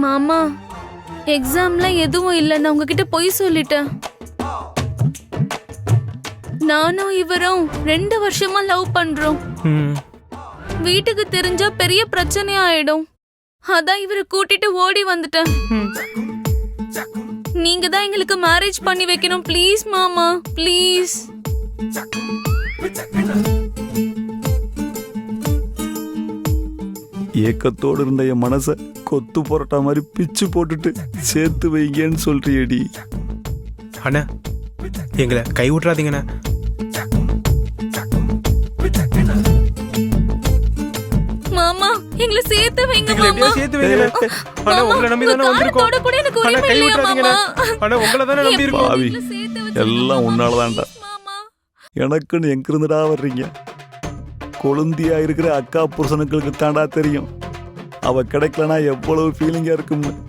மாமா, எக்ஸாம்ல எதுவும் இல்ல, நான் உங்ககிட்ட பொய் சொல்லிட்டேன். நானும் இவரும் 2 வருஷமா லவ் பண்றோம். வீட்டுக்கு தெரிஞ்சா பெரிய பிரச்சனை ஆயிடும். அதான் இவரை கூட்டிட்டு ஓடி வந்துட்டேன். நீங்க தான் எங்களுக்கு மேரேஜ் பண்ணி வைக்கணும் ப்ளீஸ் மாமா, ப்ளீஸ். ஏக்கத்தோடு இருந்த என் மனச கொத்து புரட்டா மாதிரி பிச்சு போட்டுட்டு சேர்த்து வைங்கன்னு சொல்றியடி. அண்ணா, எங்களை கை விட்டுறாதீங்கண்ணா. மாமா, எங்களை சேர்த்து வைங்க மாமா. சேர்த்து வைங்க. அண்ணா, உங்களை நம்பி தானே வந்திருக்கோம். கூட எனக்கு அண்ணா, உரிமை கை இல்லையா விட்டுறாதீங்கண்ணா. மாமா? அண்ணா, உங்களை தானே நம்பி இருக்கோம். பாவி, எல்லாம் உன்னாலதான்டா. மாமா, எனக்குன்னு எங்கிருந்துடா வர்றீங்க? கொழுந்தியா இருக்கிற அக்கா புருஷனுக்களுக்கு தாண்டா தெரியும் அவ கிடைக்கலனா எவ்வளவு ஃபீலிங்கா இருக்கும்னு.